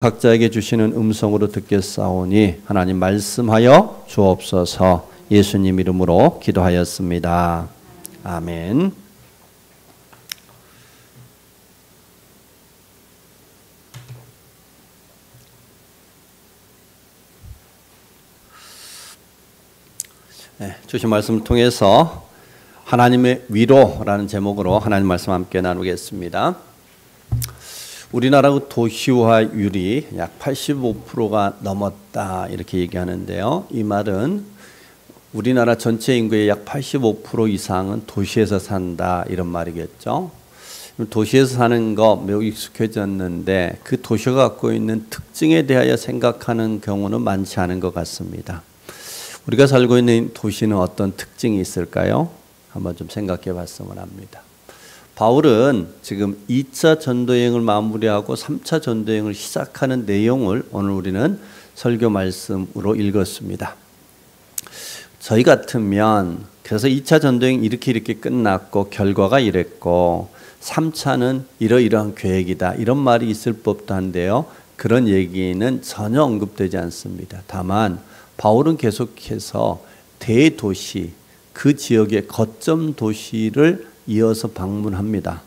각자에게 주시는 음성으로 듣겠사오니 하나님 말씀하여 주옵소서. 예수님 이름으로 기도하였습니다. 아멘. 주신 말씀을 통해서 하나님의 위로라는 제목으로 하나님 말씀 함께 나누겠습니다. 우리나라 도시화율이 약 85%가 넘었다 이렇게 얘기하는데요. 이 말은 우리나라 전체 인구의 약 85% 이상은 도시에서 산다 이런 말이겠죠. 도시에서 사는 거 매우 익숙해졌는데 그 도시가 갖고 있는 특징에 대하여 생각하는 경우는 많지 않은 것 같습니다. 우리가 살고 있는 도시는 어떤 특징이 있을까요? 한번 좀 생각해 봤으면 합니다. 바울은 지금 2차 전도여행을 마무리하고 3차 전도여행을 시작하는 내용을 오늘 우리는 설교 말씀으로 읽었습니다. 저희 같으면 그래서 2차 전도여행 이렇게 끝났고 결과가 이랬고 3차는 이러이러한 계획이다 이런 말이 있을 법도 한데요. 그런 얘기는 전혀 언급되지 않습니다. 다만 바울은 계속해서 대도시 그 지역의 거점 도시를 이어서 방문합니다.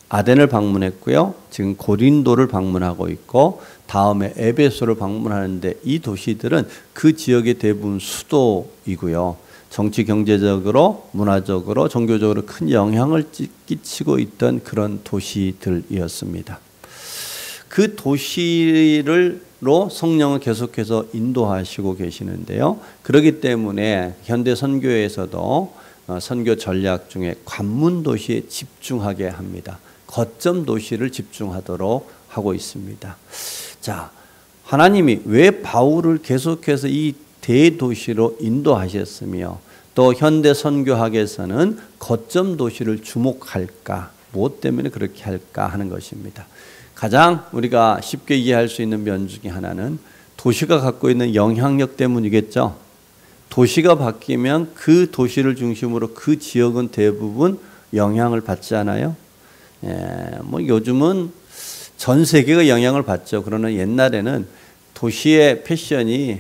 아덴을 방문했고요. 지금 고린도를 방문하고 있고 다음에 에베소를 방문하는데 이 도시들은 그 지역의 대부분 수도이고요. 정치 경제적으로 문화적으로 종교적으로 큰 영향을 끼치고 있던 그런 도시들이었습니다. 그 도시로 성령을 계속해서 인도하시고 계시는데요. 그렇기 때문에 현대 선교에서도 선교 전략 중에 관문 도시에 집중하게 합니다. 거점 도시를 집중하도록 하고 있습니다. 자, 하나님이 왜 바울을 계속해서 이 대도시로 인도하셨으며 또 현대 선교학에서는 거점 도시를 주목할까? 무엇 때문에 그렇게 할까 하는 것입니다. 가장 우리가 쉽게 이해할 수 있는 면 중에 하나는 도시가 갖고 있는 영향력 때문이겠죠. 도시가 바뀌면 그 도시를 중심으로 그 지역은 대부분 영향을 받지 않아요? 요즘은 전 세계가 영향을 받죠. 그러나 옛날에는 도시의 패션이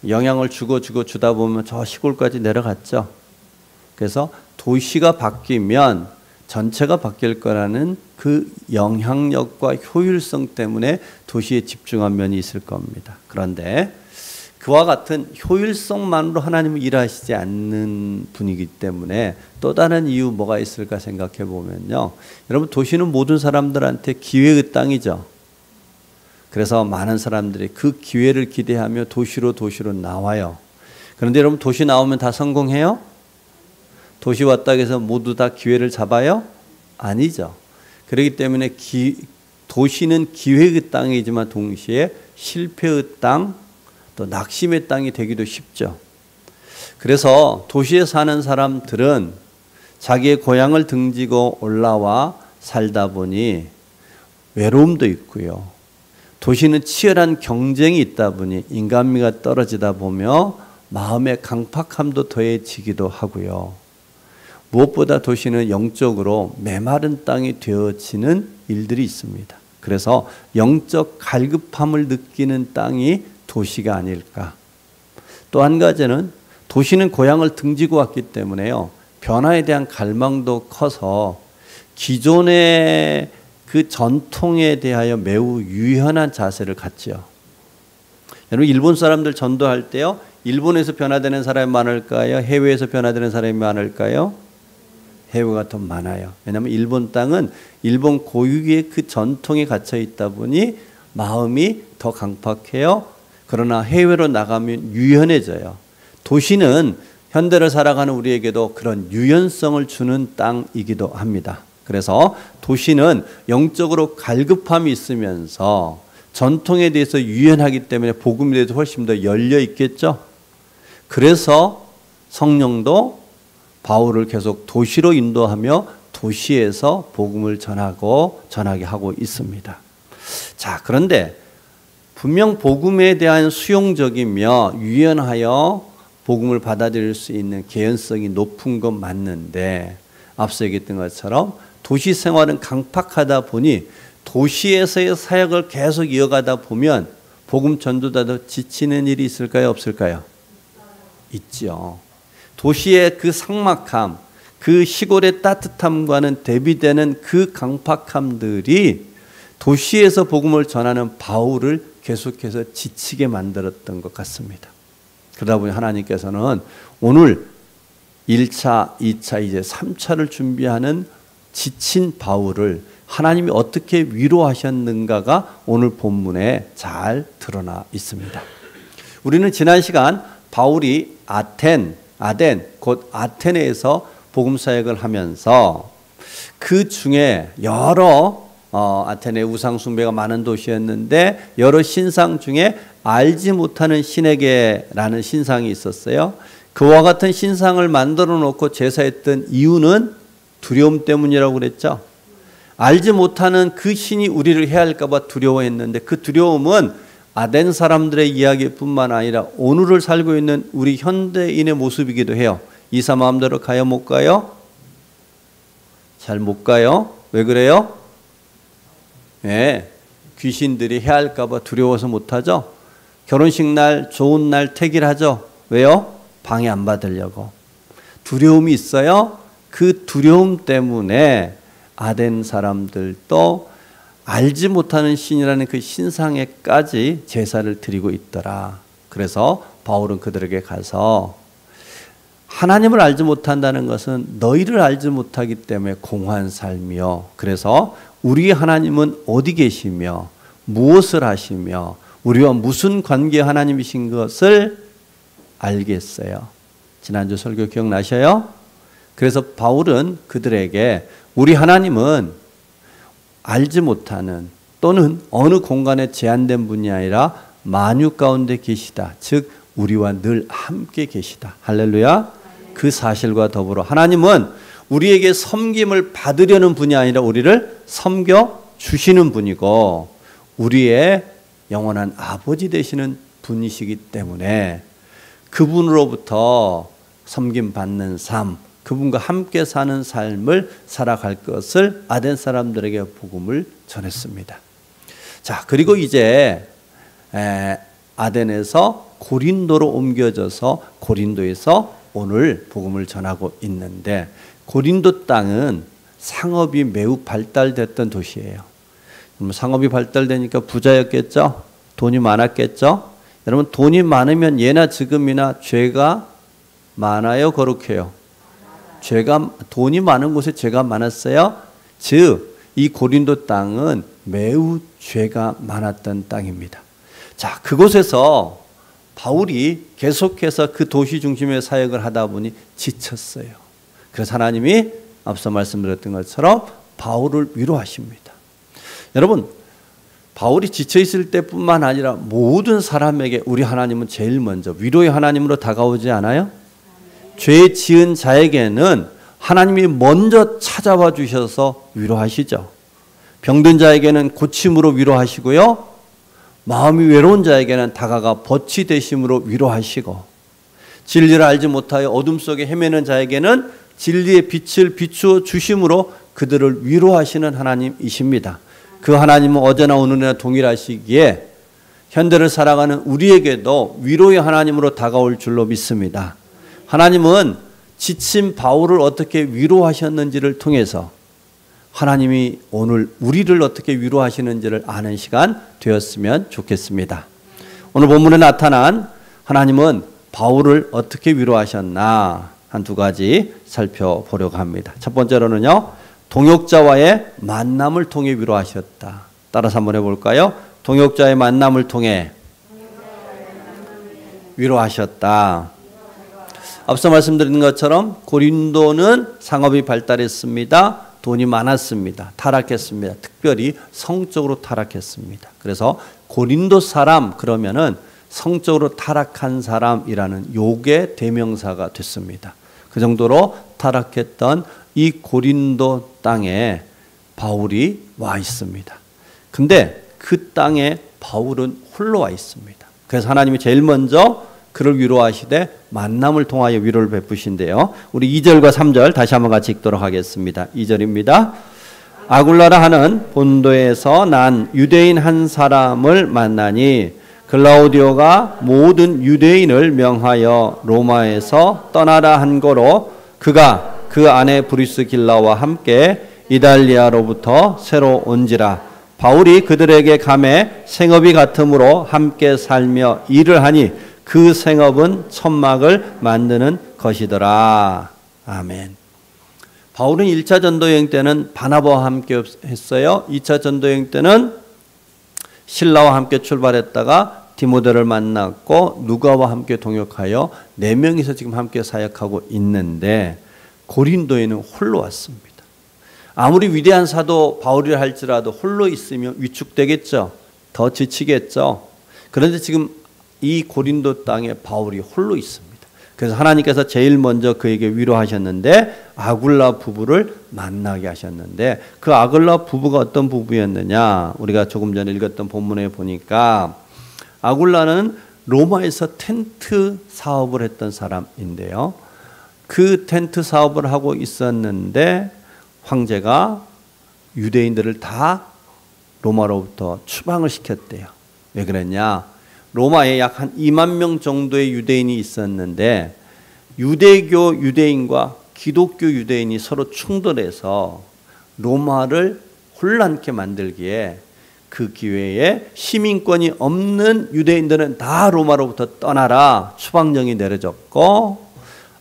영향을 주다 보면 저 시골까지 내려갔죠. 그래서 도시가 바뀌면 전체가 바뀔 거라는 그 영향력과 효율성 때문에 도시에 집중한 면이 있을 겁니다. 그런데 그와 같은 효율성만으로 하나님은 일하시지 않는 분이기 때문에 또 다른 이유 뭐가 있을까 생각해 보면요. 여러분 도시는 모든 사람들한테 기회의 땅이죠. 그래서 많은 사람들이 그 기회를 기대하며 도시로 나와요. 그런데 여러분 도시 나오면 다 성공해요? 도시 왔다 해서 모두 다 기회를 잡아요? 아니죠. 그렇기 때문에 도시는 기회의 땅이지만 동시에 실패의 땅, 또 낙심의 땅이 되기도 쉽죠. 그래서 도시에 사는 사람들은 자기의 고향을 등지고 올라와 살다 보니 외로움도 있고요. 도시는 치열한 경쟁이 있다 보니 인간미가 떨어지다 보며 마음의 강팍함도 더해지기도 하고요. 무엇보다 도시는 영적으로 메마른 땅이 되어지는 일들이 있습니다. 그래서 영적 갈급함을 느끼는 땅이 도시가 아닐까. 또 한 가지는 도시는 고향을 등지고 왔기 때문에요. 변화에 대한 갈망도 커서 기존의 그 전통에 대하여 매우 유연한 자세를 갖지요. 여러분 일본 사람들 전도할 때요. 일본에서 변화되는 사람이 많을까요? 해외에서 변화되는 사람이 많을까요? 해외가 더 많아요. 왜냐하면 일본 땅은 일본 고유의 그 전통에 갇혀 있다 보니 마음이 더 강팍해요. 그러나 해외로 나가면 유연해져요. 도시는 현대를 살아가는 우리에게도 그런 유연성을 주는 땅이기도 합니다. 그래서 도시는 영적으로 갈급함이 있으면서 전통에 대해서 유연하기 때문에 복음에 대해서 훨씬 더 열려 있겠죠. 그래서 성령도 바울을 계속 도시로 인도하며 도시에서 복음을 전하게 하고 있습니다. 자, 그런데 분명 복음에 대한 수용적이며 유연하여 복음을 받아들일 수 있는 개연성이 높은 건 맞는데 앞서 얘기했던 것처럼 도시 생활은 강팍하다 보니 도시에서의 사역을 계속 이어가다 보면 복음 전도자도 지치는 일이 있을까요? 없을까요? 있죠. 도시의 그 삭막함, 그 시골의 따뜻함과는 대비되는 그 강팍함들이 도시에서 복음을 전하는 바울을 계속해서 지치게 만들었던 것 같습니다. 그러다 보니 하나님께서는 오늘 1차, 2차, 이제 3차를 준비하는 지친 바울을 하나님이 어떻게 위로하셨는가가 오늘 본문에 잘 드러나 있습니다. 우리는 지난 시간 바울이 아덴, 곧 아테네에서 복음 사역을 하면서 그 중에 여러 아테네 우상 숭배가 많은 도시였는데 여러 신상 중에 알지 못하는 신에게라는 신상이 있었어요. 그와 같은 신상을 만들어 놓고 제사했던 이유는 두려움 때문이라고 그랬죠. 알지 못하는 그 신이 우리를 해할까 봐 두려워했는데 그 두려움은 아덴 사람들의 이야기뿐만 아니라 오늘을 살고 있는 우리 현대인의 모습이기도 해요. 이사 마음대로 가요, 못 가요? 잘 못 가요. 왜 그래요? 네, 귀신들이 해할까 봐 두려워서 못 하죠. 결혼식 날 좋은 날 택일하죠. 왜요? 방해 안 받으려고. 두려움이 있어요. 그 두려움 때문에 아덴 사람들도 알지 못하는 신이라는 그 신상에까지 제사를 드리고 있더라. 그래서 바울은 그들에게 가서 하나님을 알지 못한다는 것은 너희를 알지 못하기 때문에 공허한 삶이요. 그래서 우리 하나님은 어디 계시며 무엇을 하시며 우리와 무슨 관계 하나님이신 것을 알겠어요. 지난주 설교 기억나셔요? 그래서 바울은 그들에게 우리 하나님은 알지 못하는 또는 어느 공간에 제한된 분이 아니라 만유 가운데 계시다. 즉 우리와 늘 함께 계시다. 할렐루야. 그 사실과 더불어 하나님은 우리에게 섬김을 받으려는 분이 아니라 우리를 섬겨 주시는 분이고 우리의 영원한 아버지 되시는 분이시기 때문에 그분으로부터 섬김 받는 삶, 그분과 함께 사는 삶을 살아갈 것을 아덴 사람들에게 복음을 전했습니다. 자, 그리고 이제 아덴에서 고린도로 옮겨져서 고린도에서 오늘 복음을 전하고 있는데 고린도 땅은 상업이 매우 발달됐던 도시예요. 상업이 발달되니까 부자였겠죠? 돈이 많았겠죠? 여러분 돈이 많으면 예나 지금이나 죄가 많아요? 거룩해요? 돈이 많은 곳에 죄가 많았어요? 즉 이 고린도 땅은 매우 죄가 많았던 땅입니다. 자, 그곳에서 바울이 계속해서 그 도시 중심의 사역을 하다 보니 지쳤어요. 그래서 하나님이 앞서 말씀드렸던 것처럼 바울을 위로하십니다. 여러분 바울이 지쳐있을 때뿐만 아니라 모든 사람에게 우리 하나님은 제일 먼저 위로의 하나님으로 다가오지 않아요? 죄 지은 자에게는 하나님이 먼저 찾아와 주셔서 위로하시죠. 병든 자에게는 고침으로 위로하시고요. 마음이 외로운 자에게는 다가가 벗이 되심으로 위로하시고 진리를 알지 못하여 어둠 속에 헤매는 자에게는 진리의 빛을 비추어 주심으로 그들을 위로하시는 하나님이십니다. 그 하나님은 어제나 오늘이나 동일하시기에 현대를 살아가는 우리에게도 위로의 하나님으로 다가올 줄로 믿습니다. 하나님은 지친 바울을 어떻게 위로하셨는지를 통해서 하나님이 오늘 우리를 어떻게 위로하시는지를 아는 시간 되었으면 좋겠습니다. 오늘 본문에 나타난 하나님은 바울을 어떻게 위로하셨나 한두 가지 살펴보려고 합니다. 첫 번째로는요, 동역자와의 만남을 통해 위로하셨다. 따라서 한번 해볼까요? 동역자의 만남을 통해 위로하셨다. 앞서 말씀드린 것처럼 고린도는 상업이 발달했습니다. 돈이 많았습니다. 타락했습니다. 특별히 성적으로 타락했습니다. 그래서 고린도 사람 그러면은 성적으로 타락한 사람이라는 욕의 대명사가 됐습니다. 그 정도로 타락했던 이 고린도 땅에 바울이 와 있습니다. 근데 그 땅에 바울은 홀로 와 있습니다. 그래서 하나님이 제일 먼저 그를 위로하시되 만남을 통하여 위로를 베푸신대요. 우리 2절과 3절 다시 한번 같이 읽도록 하겠습니다. 2절입니다. 아굴라라 하는 본도에서 난 유대인 한 사람을 만나니 글라우디오가 모든 유대인을 명하여 로마에서 떠나라 한 거로 그가 그 아내 브리스길라와 함께 이달리아로부터 새로 온지라. 바울이 그들에게 감해 생업이 같으므로 함께 살며 일을 하니 그 생업은 천막을 만드는 것이더라. 아멘. 바울은 1차 전도여행 때는 바나바와 함께 했어요. 2차 전도여행 때는 실라와 함께 출발했다가 디모데를 만났고 누가와 함께 동역하여 4명이서 지금 함께 사역하고 있는데 고린도에는 홀로 왔습니다. 아무리 위대한 사도 바울이라 할지라도 홀로 있으면 위축되겠죠. 더 지치겠죠. 그런데 지금 이 고린도 땅에 바울이 홀로 있습니다. 그래서 하나님께서 제일 먼저 그에게 위로하셨는데 아굴라 부부를 만나게 하셨는데 그 아굴라 부부가 어떤 부부였느냐, 우리가 조금 전에 읽었던 본문에 보니까 아굴라는 로마에서 텐트 사업을 했던 사람인데요. 그 텐트 사업을 하고 있었는데 황제가 유대인들을 다 로마로부터 추방을 시켰대요. 왜 그랬냐? 로마에 약 한 2만 명 정도의 유대인이 있었는데 유대교 유대인과 기독교 유대인이 서로 충돌해서 로마를 혼란케 만들기에 그 기회에 시민권이 없는 유대인들은 다 로마로부터 떠나라 추방령이 내려졌고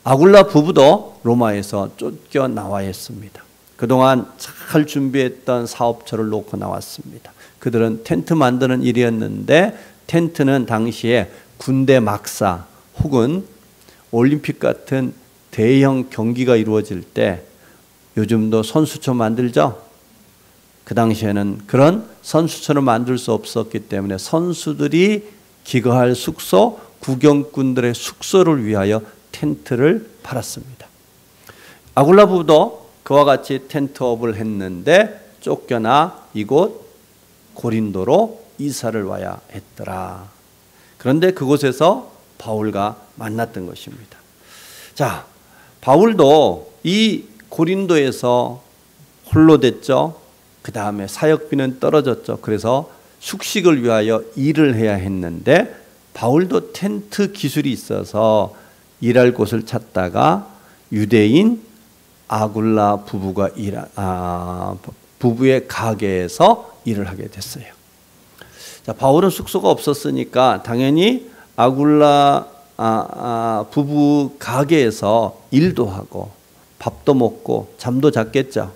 아굴라 부부도 로마에서 쫓겨나와야 했습니다. 그동안 잘 준비했던 사업처를 놓고 나왔습니다. 그들은 텐트 만드는 일이었는데 텐트는 당시에 군대 막사 혹은 올림픽 같은 대형 경기가 이루어질 때 요즘도 선수촌 만들죠. 그 당시에는 그런 선수촌을 만들 수 없었기 때문에 선수들이 기거할 숙소, 구경꾼들의 숙소를 위하여 텐트를 팔았습니다. 아굴라 부부도 그와 같이 텐트업을 했는데 쫓겨나 이곳 고린도로 이사를 와야 했더라. 그런데 그곳에서 바울과 만났던 것입니다. 자, 바울도 이 고린도에서 홀로 됐죠. 그 다음에 사역비는 떨어졌죠. 그래서 숙식을 위하여 일을 해야 했는데 바울도 텐트 기술이 있어서 일할 곳을 찾다가 유대인 아굴라 부부의 가게에서 일을 하게 됐어요. 자, 바울은 숙소가 없었으니까 당연히 아굴라 부부 가게에서 일도 하고 밥도 먹고 잠도 잤겠죠.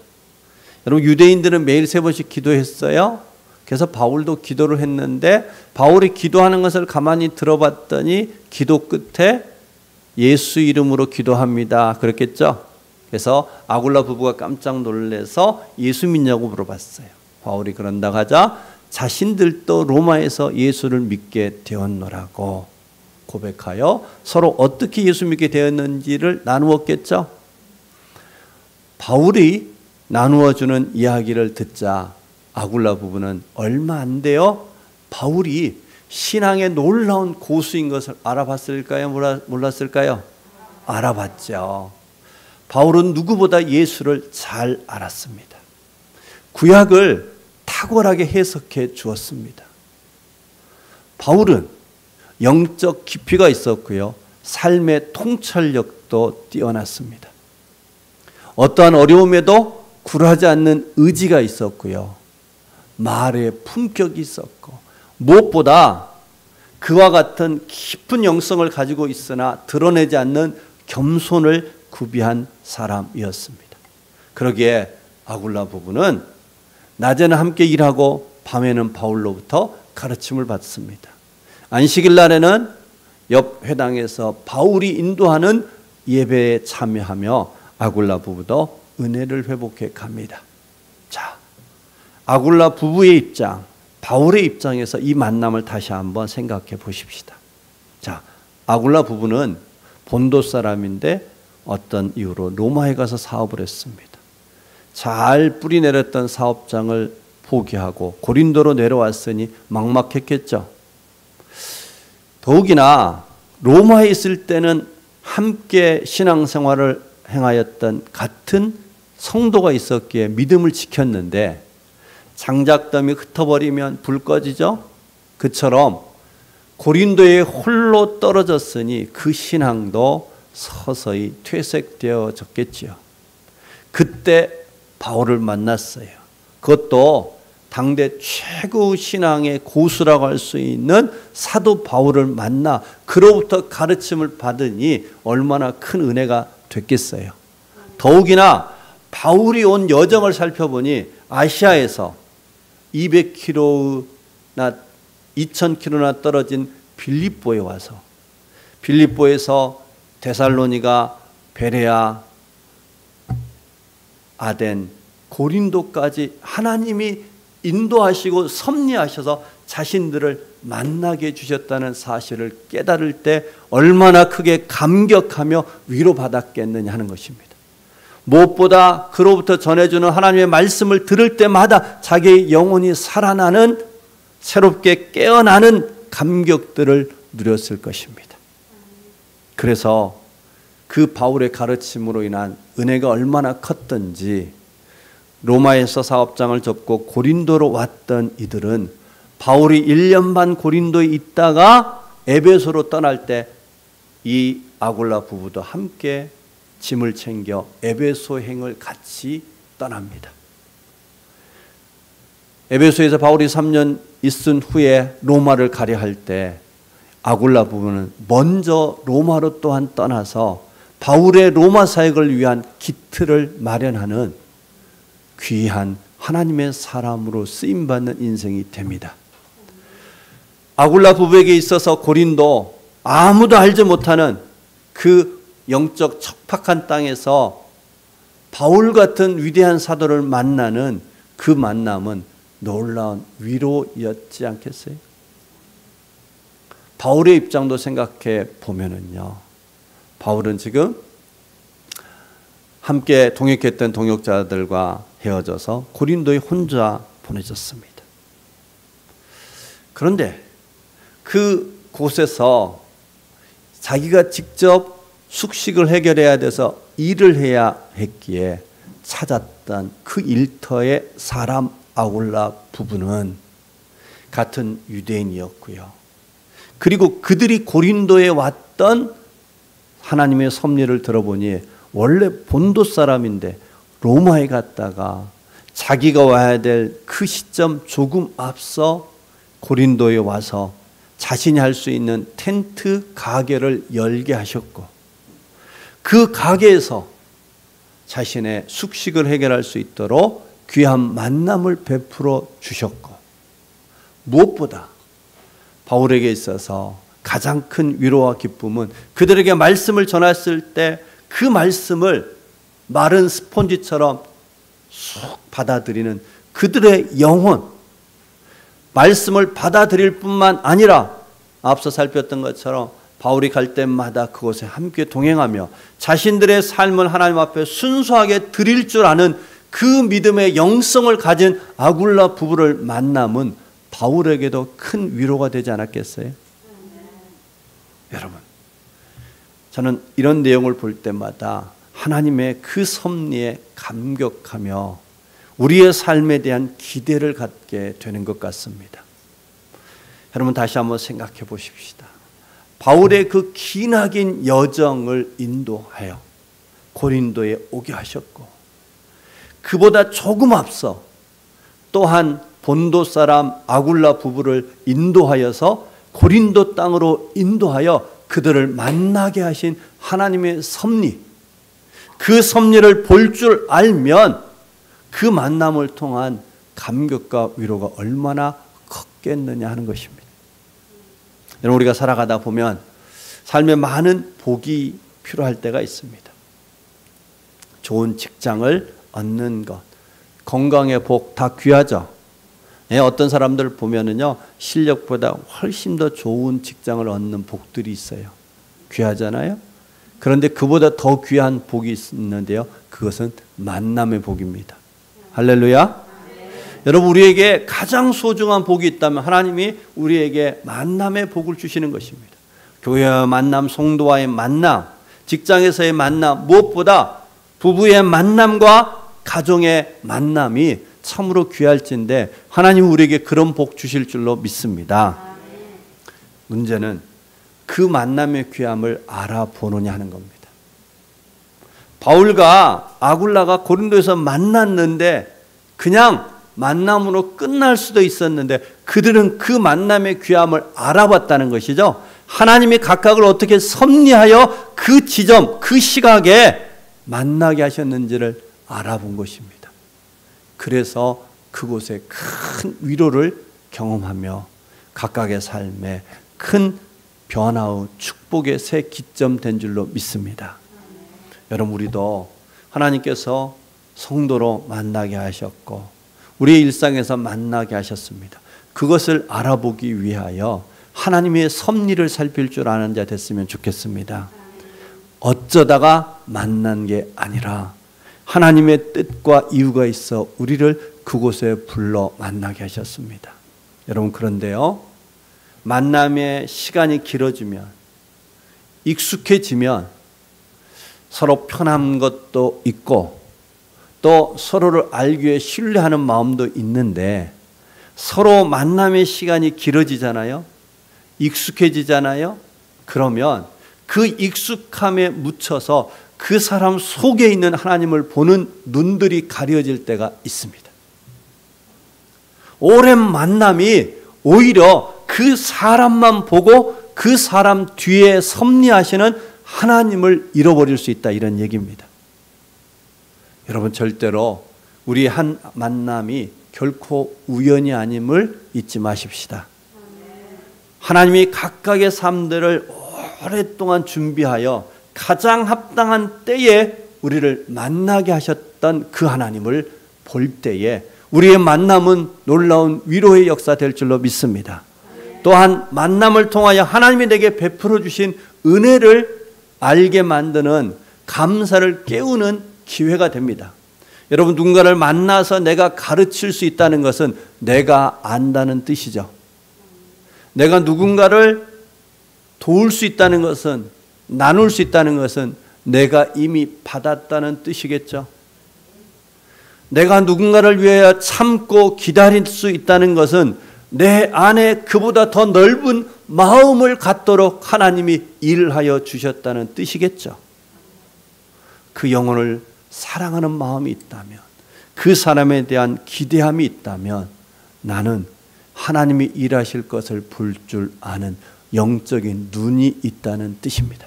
여러분 유대인들은 매일 3번씩 기도했어요. 그래서 바울도 기도를 했는데 바울이 기도하는 것을 가만히 들어봤더니 기도 끝에 예수 이름으로 기도합니다. 그랬겠죠. 그래서 아굴라 부부가 깜짝 놀라서 예수 믿냐고 물어봤어요. 바울이 그런다고 하자 자신들도 로마에서 예수를 믿게 되었노라고 고백하여 서로 어떻게 예수 믿게 되었는지를 나누었겠죠. 바울이 나누어주는 이야기를 듣자 아굴라 부부는 얼마 안 돼요. 바울이 신앙의 놀라운 고수인 것을 알아봤을까요? 몰랐을까요? 알아봤죠. 바울은 누구보다 예수를 잘 알았습니다. 구약을 탁월하게 해석해 주었습니다. 바울은 영적 깊이가 있었고요. 삶의 통찰력도 뛰어났습니다. 어떠한 어려움에도 굴하지 않는 의지가 있었고요. 말의 품격이 있었고 무엇보다 그와 같은 깊은 영성을 가지고 있으나 드러내지 않는 겸손을 구비한 사람이었습니다. 그러기에 아굴라 부부는 낮에는 함께 일하고 밤에는 바울로부터 가르침을 받습니다. 안식일 날에는 옆 회당에서 바울이 인도하는 예배에 참여하며 아굴라 부부도 은혜를 회복해 갑니다. 자, 아굴라 부부의 입장, 바울의 입장에서 이 만남을 다시 한번 생각해 보십시다. 자, 아굴라 부부는 본도 사람인데 어떤 이유로 로마에 가서 사업을 했습니다. 잘 뿌리 내렸던 사업장을 포기하고 고린도로 내려왔으니 막막했겠죠. 더욱이나 로마에 있을 때는 함께 신앙생활을 행하였던 같은 성도가 있었기에 믿음을 지켰는데 장작더미 흩어버리면 불 꺼지죠? 그처럼 고린도에 홀로 떨어졌으니 그 신앙도 서서히 퇴색되어졌겠지요. 그때 바울을 만났어요. 그것도 당대 최고 신앙의 고수라고 할 수 있는 사도 바울을 만나 그로부터 가르침을 받으니 얼마나 큰 은혜가 됐겠어요. 더욱이나 바울이 온 여정을 살펴보니 아시아에서 200km나 2000km나 떨어진 빌립보에 와서 빌립보에서 데살로니가, 베레아, 아덴, 고린도까지 하나님이 인도하시고 섭리하셔서 자신들을 만나게 해주셨다는 사실을 깨달을 때 얼마나 크게 감격하며 위로받았겠느냐 하는 것입니다. 무엇보다 그로부터 전해주는 하나님의 말씀을 들을 때마다 자기의 영혼이 살아나는, 새롭게 깨어나는 감격들을 누렸을 것입니다. 그래서 그 바울의 가르침으로 인한 은혜가 얼마나 컸던지 로마에서 사업장을 접고 고린도로 왔던 이들은 바울이 1년 반 고린도에 있다가 에베소로 떠날 때 이 아굴라 부부도 함께 짐을 챙겨 에베소행을 같이 떠납니다. 에베소에서 바울이 3년 있은 후에 로마를 가려 할 때 아굴라 부부는 먼저 로마로 또한 떠나서 바울의 로마 사역을 위한 기틀을 마련하는 귀한 하나님의 사람으로 쓰임받는 인생이 됩니다. 아굴라 부부에게 있어서 고린도, 아무도 알지 못하는 그 영적 척박한 땅에서 바울 같은 위대한 사도를 만나는 그 만남은 놀라운 위로였지 않겠어요? 바울의 입장도 생각해 보면은요, 바울은 지금 함께 동역했던 동역자들과 헤어져서 고린도에 혼자 보내졌습니다. 그런데 그 곳에서 자기가 직접 숙식을 해결해야 돼서 일을 해야 했기에 찾았던 그 일터의 사람 아굴라 부부는 같은 유대인이었고요. 그리고 그들이 고린도에 왔던 하나님의 섭리를 들어보니 원래 본도 사람인데 로마에 갔다가 자기가 와야 될 그 시점 조금 앞서 고린도에 와서 자신이 할 수 있는 텐트 가게를 열게 하셨고 그 가게에서 자신의 숙식을 해결할 수 있도록 귀한 만남을 베풀어 주셨고 무엇보다 바울에게 있어서 가장 큰 위로와 기쁨은 그들에게 말씀을 전했을 때 그 말씀을 마른 스폰지처럼 쑥 받아들이는 그들의 영혼, 말씀을 받아들일 뿐만 아니라 앞서 살폈던 것처럼 바울이 갈 때마다 그곳에 함께 동행하며 자신들의 삶을 하나님 앞에 순수하게 드릴 줄 아는 그 믿음의 영성을 가진 아굴라 부부를 만남은 바울에게도 큰 위로가 되지 않았겠어요? 여러분, 저는 이런 내용을 볼 때마다 하나님의 그 섭리에 감격하며 우리의 삶에 대한 기대를 갖게 되는 것 같습니다. 여러분 다시 한번 생각해 보십시다. 바울의 그 기나긴 여정을 인도하여 고린도에 오게 하셨고 그보다 조금 앞서 또한 본도 사람 아굴라 부부를 인도하여서 고린도 땅으로 인도하여 그들을 만나게 하신 하나님의 섭리, 그 섭리를 볼 줄 알면 그 만남을 통한 감격과 위로가 얼마나 컸겠느냐 하는 것입니다. 여러분 우리가 살아가다 보면 삶에 많은 복이 필요할 때가 있습니다. 좋은 직장을 얻는 것, 건강의 복 다 귀하죠. 어떤 사람들 보면은요 실력보다 훨씬 더 좋은 직장을 얻는 복들이 있어요. 귀하잖아요. 그런데 그보다 더 귀한 복이 있는데요. 그것은 만남의 복입니다. 할렐루야. 여러분 우리에게 가장 소중한 복이 있다면 하나님이 우리에게 만남의 복을 주시는 것입니다. 교회와 만남, 성도와의 만남, 직장에서의 만남, 무엇보다 부부의 만남과 가정의 만남이 참으로 귀할진데 하나님 우리에게 그런 복 주실 줄로 믿습니다. 문제는 그 만남의 귀함을 알아보느냐 하는 겁니다. 바울과 아굴라가 고린도에서 만났는데 그냥 만남으로 끝날 수도 있었는데 그들은 그 만남의 귀함을 알아봤다는 것이죠. 하나님이 각각을 어떻게 섭리하여 그 지점, 그 시각에 만나게 하셨는지를 알아본 것입니다. 그래서 그곳에 큰 위로를 경험하며 각각의 삶에 큰 변화의 축복의 새 기점 된 줄로 믿습니다. 여러분 우리도 하나님께서 성도로 만나게 하셨고 우리의 일상에서 만나게 하셨습니다. 그것을 알아보기 위하여 하나님의 섭리를 살필 줄 아는 자 됐으면 좋겠습니다. 어쩌다가 만난 게 아니라 하나님의 뜻과 이유가 있어 우리를 그곳에 불러 만나게 하셨습니다. 여러분 그런데요, 만남의 시간이 길어지면 익숙해지면 서로 편한 것도 있고 또 서로를 알기 위해 신뢰하는 마음도 있는데 서로 만남의 시간이 길어지잖아요. 익숙해지잖아요. 그러면 그 익숙함에 묻혀서 그 사람 속에 있는 하나님을 보는 눈들이 가려질 때가 있습니다. 오랜 만남이 오히려 그 사람만 보고 그 사람 뒤에 섭리하시는 하나님을 잃어버릴 수 있다, 이런 얘기입니다. 여러분 절대로 우리 한 만남이 결코 우연이 아님을 잊지 마십시다. 하나님이 각각의 삶들을 오랫동안 준비하여 가장 합당한 때에 우리를 만나게 하셨던 그 하나님을 볼 때에 우리의 만남은 놀라운 위로의 역사 될 줄로 믿습니다. 또한 만남을 통하여 하나님이 내게 베풀어 주신 은혜를 알게 만드는 감사를 깨우는 기회가 됩니다. 여러분 누군가를 만나서 내가 가르칠 수 있다는 것은 내가 안다는 뜻이죠. 내가 누군가를 도울 수 있다는 것은, 나눌 수 있다는 것은 내가 이미 받았다는 뜻이겠죠. 내가 누군가를 위하여 참고 기다릴 수 있다는 것은 내 안에 그보다 더 넓은 마음을 갖도록 하나님이 일하여 주셨다는 뜻이겠죠. 그 영혼을 사랑하는 마음이 있다면, 그 사람에 대한 기대함이 있다면 나는 하나님이 일하실 것을 볼 줄 아는 영적인 눈이 있다는 뜻입니다.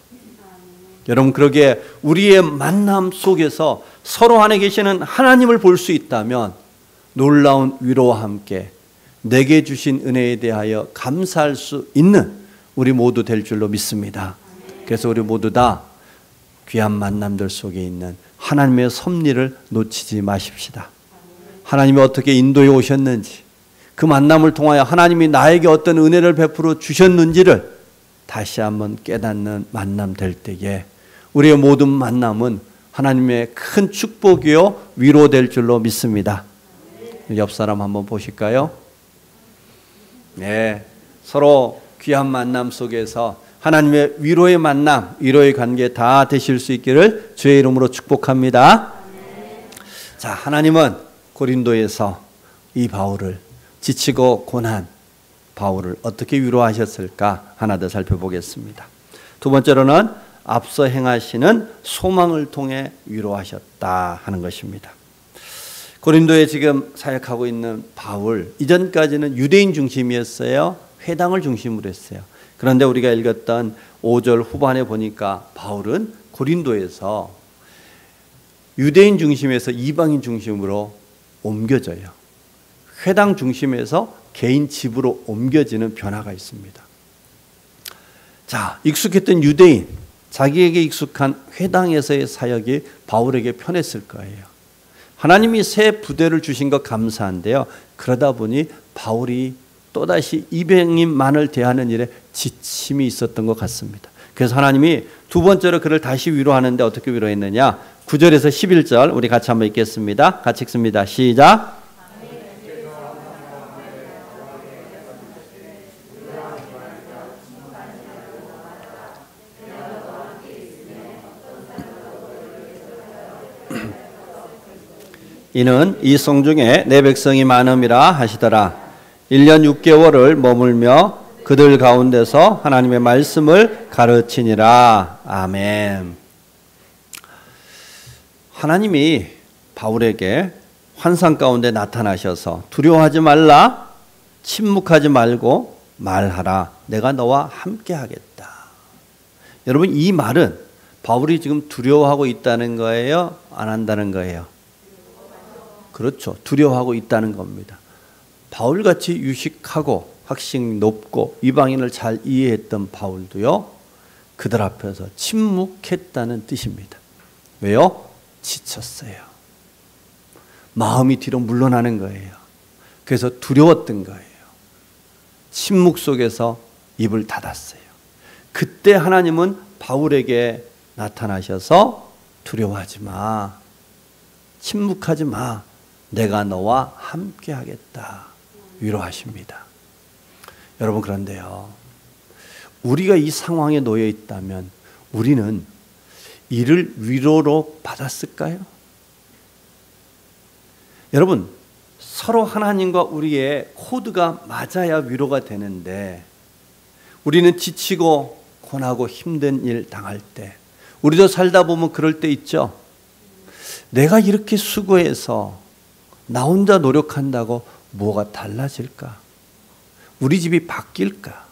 여러분 그러기에 우리의 만남 속에서 서로 안에 계시는 하나님을 볼 수 있다면 놀라운 위로와 함께 내게 주신 은혜에 대하여 감사할 수 있는 우리 모두 될 줄로 믿습니다. 그래서 우리 모두 다 귀한 만남들 속에 있는 하나님의 섭리를 놓치지 마십시다. 하나님이 어떻게 인도해 오셨는지, 그 만남을 통하여 하나님이 나에게 어떤 은혜를 베풀어 주셨는지를 다시 한번 깨닫는 만남 될 때에 우리의 모든 만남은 하나님의 큰 축복이요 위로될 줄로 믿습니다. 옆 사람 한번 보실까요? 네, 서로 귀한 만남 속에서 하나님의 위로의 만남, 위로의 관계 다 되실 수 있기를 주의 이름으로 축복합니다. 자, 하나님은 고린도에서 이 바울을, 지치고 고난 바울을 어떻게 위로하셨을까 하나 더 살펴보겠습니다. 두 번째로는 앞서 행하시는 소망을 통해 위로하셨다 하는 것입니다. 고린도에 지금 사역하고 있는 바울, 이전까지는 유대인 중심이었어요. 회당을 중심으로 했어요. 그런데 우리가 읽었던 5절 후반에 보니까 바울은 고린도에서 유대인 중심에서 이방인 중심으로 옮겨져요. 회당 중심에서 개인 집으로 옮겨지는 변화가 있습니다. 자, 익숙했던 유대인, 자기에게 익숙한 회당에서의 사역이 바울에게 편했을 거예요. 하나님이 새 부대를 주신 것 감사한데요. 그러다 보니 바울이 또다시 이방인만을 대하는 일에 지침이 있었던 것 같습니다. 그래서 하나님이 두 번째로 그를 다시 위로하는데 어떻게 위로했느냐? 9절에서 11절 우리 같이 한번 읽겠습니다. 같이 읽습니다. 시작. 이는 이 성 중에 내 백성이 많음이라 하시더라. 1년 6개월을 머물며 그들 가운데서 하나님의 말씀을 가르치니라. 아멘. 하나님이 바울에게 환상 가운데 나타나셔서 두려워하지 말라, 침묵하지 말고 말하라. 내가 너와 함께 하겠다. 여러분, 이 말은 바울이 지금 두려워하고 있다는 거예요? 안 한다는 거예요? 그렇죠. 두려워하고 있다는 겁니다. 바울같이 유식하고 학식이 높고 이방인을 잘 이해했던 바울도요, 그들 앞에서 침묵했다는 뜻입니다. 왜요? 지쳤어요. 마음이 뒤로 물러나는 거예요. 그래서 두려웠던 거예요. 침묵 속에서 입을 닫았어요. 그때 하나님은 바울에게 나타나셔서 두려워하지 마, 침묵하지 마, 내가 너와 함께 하겠다 위로하십니다. 여러분, 그런데요, 우리가 이 상황에 놓여 있다면 우리는 이를 위로로 받았을까요? 여러분, 서로 하나님과 우리의 코드가 맞아야 위로가 되는데, 우리는 지치고 고나고 힘든 일 당할 때, 우리도 살다 보면 그럴 때 있죠. 내가 이렇게 수고해서 나 혼자 노력한다고 뭐가 달라질까? 우리 집이 바뀔까?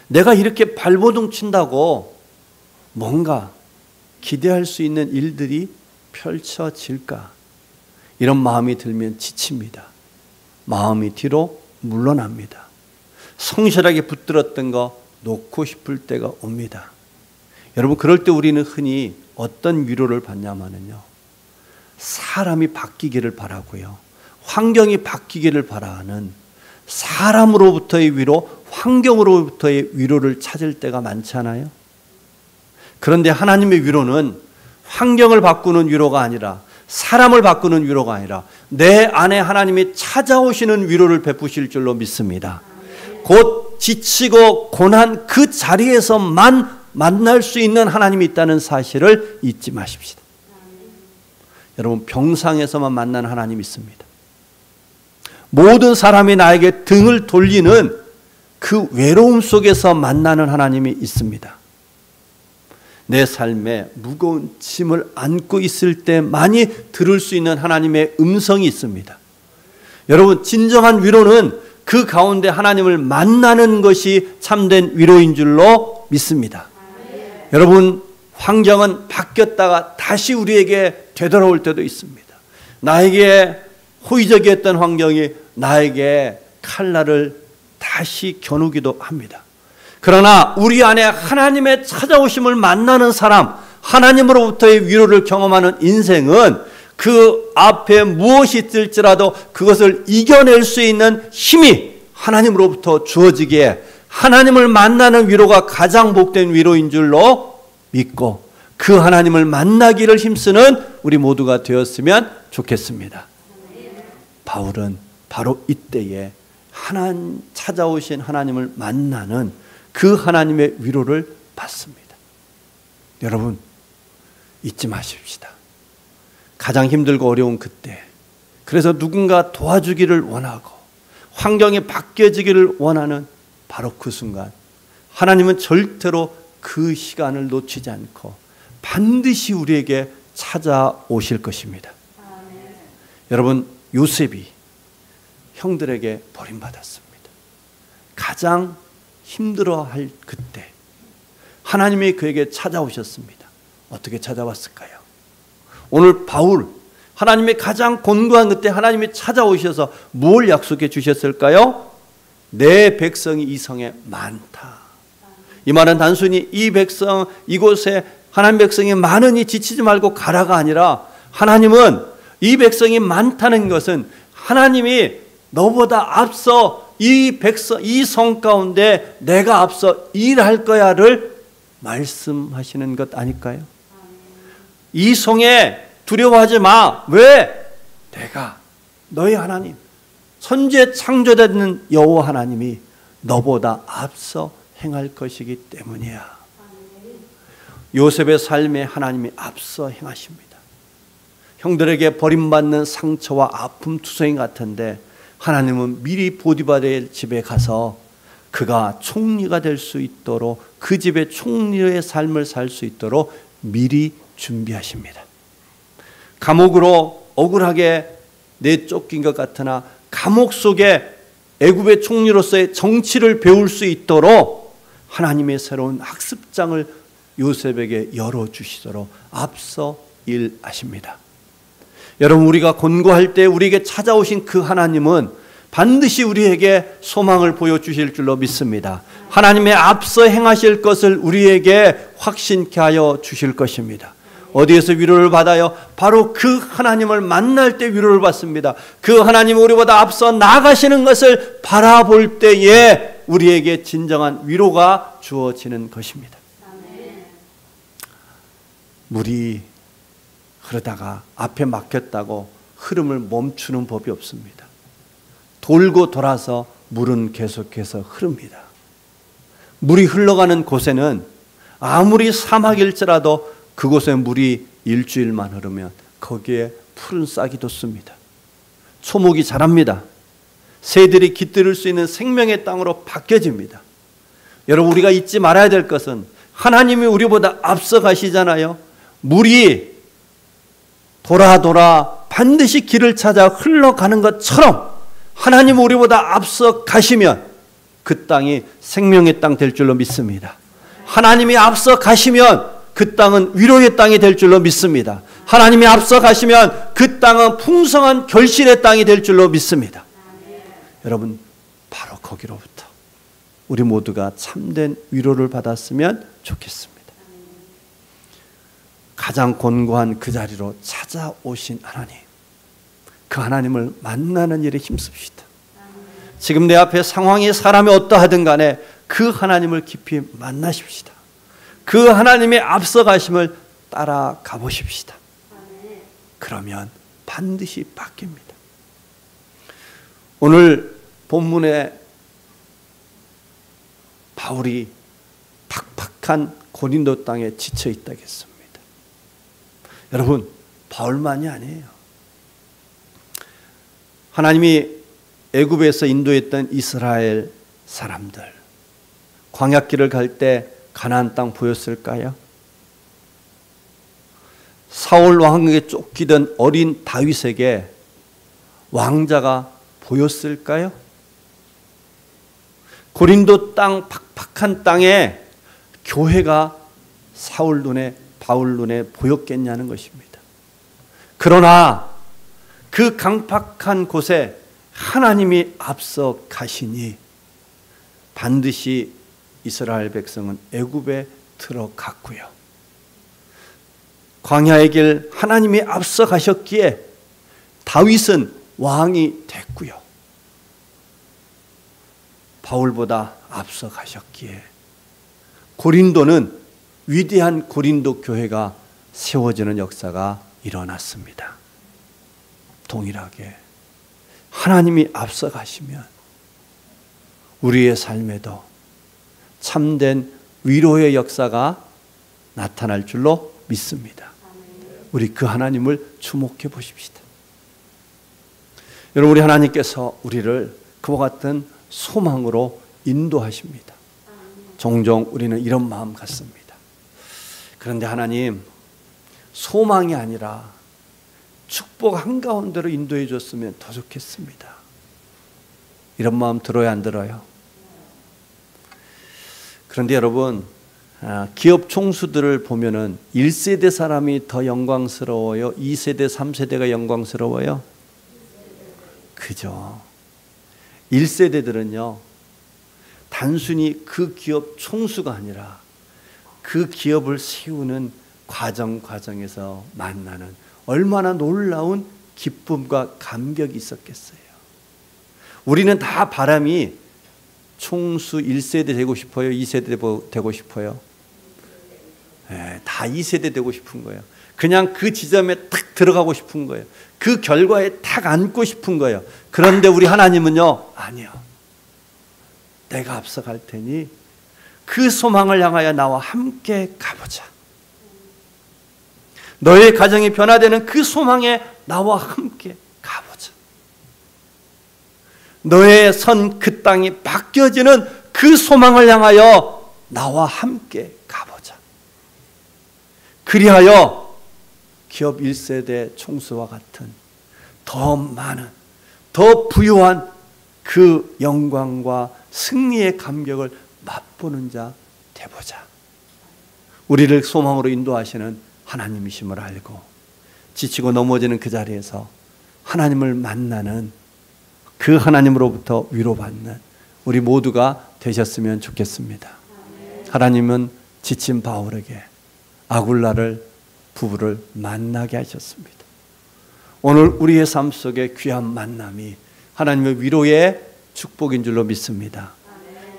내가 이렇게 발버둥 친다고 뭔가 기대할 수 있는 일들이 펼쳐질까? 이런 마음이 들면 지칩니다. 마음이 뒤로 물러납니다. 성실하게 붙들었던 거 놓고 싶을 때가 옵니다. 여러분, 그럴 때 우리는 흔히 어떤 위로를 받냐면요, 사람이 바뀌기를 바라고요, 환경이 바뀌기를 바라는 사람으로부터의 위로, 환경으로부터의 위로를 찾을 때가 많잖아요. 그런데 하나님의 위로는 환경을 바꾸는 위로가 아니라, 사람을 바꾸는 위로가 아니라 내 안에 하나님이 찾아오시는 위로를 베푸실 줄로 믿습니다. 곧 지치고 고난 그 자리에서만 만날 수 있는 하나님이 있다는 사실을 잊지 마십시다. 여러분, 병상에서만 만나는 하나님이 있습니다. 모든 사람이 나에게 등을 돌리는 그 외로움 속에서 만나는 하나님이 있습니다. 내 삶에 무거운 짐을 안고 있을 때만이 들을 수 있는 하나님의 음성이 있습니다. 여러분, 진정한 위로는 그 가운데 하나님을 만나는 것이 참된 위로인 줄로 믿습니다. 여러분, 환경은 바뀌었다가 다시 우리에게 되돌아올 때도 있습니다. 나에게 호의적이었던 환경이 나에게 칼날을 다시 겨누기도 합니다. 그러나 우리 안에 하나님의 찾아오심을 만나는 사람, 하나님으로부터의 위로를 경험하는 인생은 그 앞에 무엇이 있을지라도 그것을 이겨낼 수 있는 힘이 하나님으로부터 주어지기에 하나님을 만나는 위로가 가장 복된 위로인 줄로 믿고 그 하나님을 만나기를 힘쓰는 우리 모두가 되었으면 좋겠습니다. 바울은 바로 이때에 하나님 찾아오신 하나님을 만나는 그 하나님의 위로를 받습니다. 여러분, 잊지 마십시다. 가장 힘들고 어려운 그때, 그래서 누군가 도와주기를 원하고 환경이 바뀌어지기를 원하는 바로 그 순간, 하나님은 절대로 그 시간을 놓치지 않고 반드시 우리에게 찾아오실 것입니다. 여러분, 요셉이 형들에게 버림받았습니다. 가장 힘들어할 그때 하나님이 그에게 찾아오셨습니다. 어떻게 찾아왔을까요? 오늘 바울, 하나님이 가장 곤고한 그때 하나님이 찾아오셔서 뭘 약속해 주셨을까요? 내 백성이 이 성에 많다. 이 말은 단순히 이 백성, 이곳에 하나님 백성이 많으니 지치지 말고 가라가 아니라, 하나님은 이 백성이 많다는 것은 하나님이 너보다 앞서 이 백성, 이 성 가운데 내가 앞서 일할 거야를 말씀하시는 것 아닐까요? 이 성에 두려워하지 마. 왜? 내가 너희 하나님, 천지에 창조되는 여호와 하나님이 너보다 앞서 행할 것이기 때문이야. 요셉의 삶에 하나님이 앞서 행하십니다. 형들에게 버림받는 상처와 아픔 투성이 같은데 하나님은 미리 보디발의 집에 가서 그가 총리가 될 수 있도록 그 집의 총리의 삶을 살 수 있도록 미리 준비하십니다. 감옥으로 억울하게 내쫓긴 것 같으나 감옥 속에 애굽의 총리로서의 정치를 배울 수 있도록 하나님의 새로운 학습장을 요셉에게 열어주시도록 앞서 일하십니다. 여러분, 우리가 곤고할 때 우리에게 찾아오신 그 하나님은 반드시 우리에게 소망을 보여주실 줄로 믿습니다. 하나님의 앞서 행하실 것을 우리에게 확신케 하여 주실 것입니다. 어디에서 위로를 받아요? 바로 그 하나님을 만날 때 위로를 받습니다. 그 하나님은 우리보다 앞서 나가시는 것을 바라볼 때에 우리에게 진정한 위로가 주어지는 것입니다. 물이 흐르다가 앞에 막혔다고 흐름을 멈추는 법이 없습니다. 돌고 돌아서 물은 계속해서 흐릅니다. 물이 흘러가는 곳에는 아무리 사막일지라도 그곳에 물이 일주일만 흐르면 거기에 푸른 싹이 돋습니다. 초목이 자랍니다. 새들이 깃들을 수 있는 생명의 땅으로 바뀌어집니다. 여러분, 우리가 잊지 말아야 될 것은 하나님이 우리보다 앞서 가시잖아요. 물이 돌아 반드시 길을 찾아 흘러가는 것처럼 하나님은 우리보다 앞서 가시면 그 땅이 생명의 땅 될 줄로 믿습니다. 하나님이 앞서 가시면 그 땅은 위로의 땅이 될 줄로 믿습니다. 하나님이 앞서 가시면 그 땅은 풍성한 결실의 땅이 될 줄로 믿습니다. 여러분, 바로 거기로부터 우리 모두가 참된 위로를 받았으면 좋겠습니다. 가장 곤고한 그 자리로 찾아오신 하나님, 그 하나님을 만나는 일에 힘씁시다. 지금 내 앞에 상황이 사람이 어떠하든 간에 그 하나님을 깊이 만나십시다. 그 하나님의 앞서 가심을 따라가 보십시다. 그러면 반드시 바뀝니다. 오늘 본문에 바울이 팍팍한 고린도 땅에 지쳐 있다겠습니다. 여러분, 바울만이 아니에요. 하나님이 애굽에서 인도했던 이스라엘 사람들, 광야길을 갈 때 가나안 땅 보였을까요? 사울 왕에게 쫓기던 어린 다윗에게 왕자가 보였을까요? 고린도 땅 팍팍한 땅에 교회가 사울 눈에 바울 눈에 보였겠냐는 것입니다. 그러나 그 강팍한 곳에 하나님이 앞서 가시니 반드시 이스라엘 백성은 애굽에 들어갔고요. 광야의 길 하나님이 앞서 가셨기에 다윗은 왕이 됐고요. 바울보다 앞서 가셨기에 고린도는 위대한 고린도 교회가 세워지는 역사가 일어났습니다. 동일하게 하나님이 앞서 가시면 우리의 삶에도 참된 위로의 역사가 나타날 줄로 믿습니다. 우리 그 하나님을 주목해 보십시다. 여러분, 우리 하나님께서 우리를 그와 같은 소망으로 인도하십니다. 종종 우리는 이런 마음 갖습니다. 그런데 하나님, 소망이 아니라 축복 한가운데로 인도해 줬으면 더 좋겠습니다. 이런 마음 들어야 안 들어요? 그런데 여러분, 기업 총수들을 보면은 1세대 사람이 더 영광스러워요? 2세대, 3세대가 영광스러워요? 그죠. 1세대들은요, 단순히 그 기업 총수가 아니라 그 기업을 세우는 과정에서 만나는 얼마나 놀라운 기쁨과 감격이 있었겠어요. 우리는 다 바람이 총수 1세대 되고 싶어요? 2세대 되고 싶어요? 네, 다 2세대 되고 싶은 거예요. 그냥 그 지점에 탁 들어가고 싶은 거예요. 그 결과에 탁 앉고 싶은 거예요. 그런데 우리 하나님은요, 아니요. 내가 앞서 갈 테니 그 소망을 향하여 나와 함께 가보자. 너의 가정이 변화되는 그 소망에 나와 함께 가보자. 너의 선 그 땅이 바뀌어지는 그 소망을 향하여 나와 함께 가보자. 그리하여 기업 1세대 총수와 같은 더 많은, 더 부유한 그 영광과 승리의 감격을 맛보는 자 되보자. 우리를 소망으로 인도하시는 하나님이심을 알고 지치고 넘어지는 그 자리에서 하나님을 만나는, 그 하나님으로부터 위로받는 우리 모두가 되셨으면 좋겠습니다. 하나님은 지친 바울에게 아굴라를 부부를 만나게 하셨습니다. 오늘 우리의 삶 속에 귀한 만남이 하나님의 위로의 축복인 줄로 믿습니다.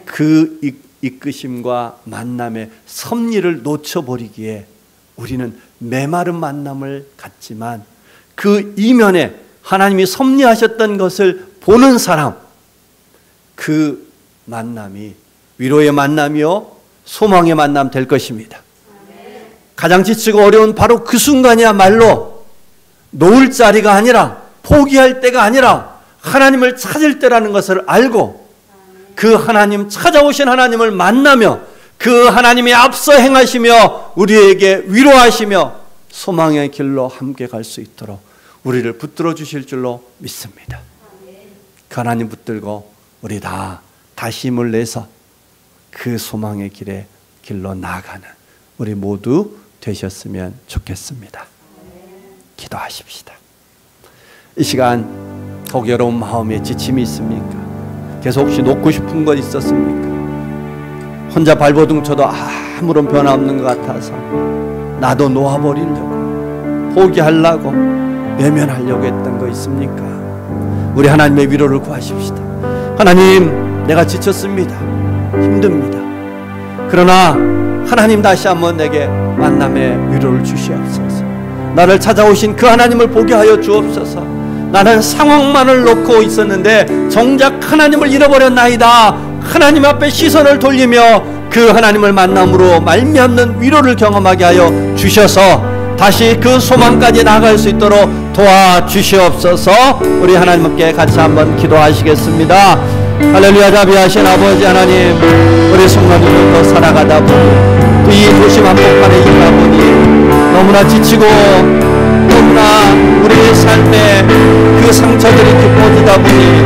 그 이끄심과 만남의 섭리를 놓쳐버리기에 우리는 메마른 만남을 갖지만 그 이면에 하나님이 섭리하셨던 것을 보는 사람, 그 만남이 위로의 만남이요 소망의 만남 될 것입니다. 가장 지치고 어려운 바로 그 순간이야말로 놓을 자리가 아니라, 포기할 때가 아니라 하나님을 찾을 때라는 것을 알고 그 하나님, 찾아오신 하나님을 만나며 그 하나님이 앞서 행하시며 우리에게 위로하시며 소망의 길로 함께 갈 수 있도록 우리를 붙들어 주실 줄로 믿습니다. 그 하나님 붙들고 우리 다시 힘을 내서 그 소망의 길로 나아가는 우리 모두 되셨으면 좋겠습니다. 기도하십시다. 이 시간 혹 여러분 마음에 지침이 있습니까? 계속 혹시 놓고 싶은 것 있었습니까? 혼자 발버둥 쳐도 아무런 변화 없는 것 같아서 나도 놓아버리려고, 포기하려고, 외면하려고 했던 거 있습니까? 우리 하나님의 위로를 구하십시다. 하나님, 내가 지쳤습니다. 힘듭니다. 그러나 하나님 다시 한번 내게 만남의 위로를 주시옵소서. 나를 찾아오신 그 하나님을 보게 하여 주옵소서. 나는 상황만을 놓고 있었는데 정작 하나님을 잃어버렸나이다. 하나님 앞에 시선을 돌리며 그 하나님을 만남으로 말미암는 위로를 경험하게 하여 주셔서 다시 그 소망까지 나아갈 수 있도록 도와주시옵소서. 우리 하나님께 같이 한번 기도하시겠습니다. 할렐루야. 자비하신 아버지 하나님, 우리 성도들도 살아가다 보니 또 이 도심 한복판에 있다 보니 너무나 지치고 너무나 우리의 삶에 그 상처들이 깊어지다 보니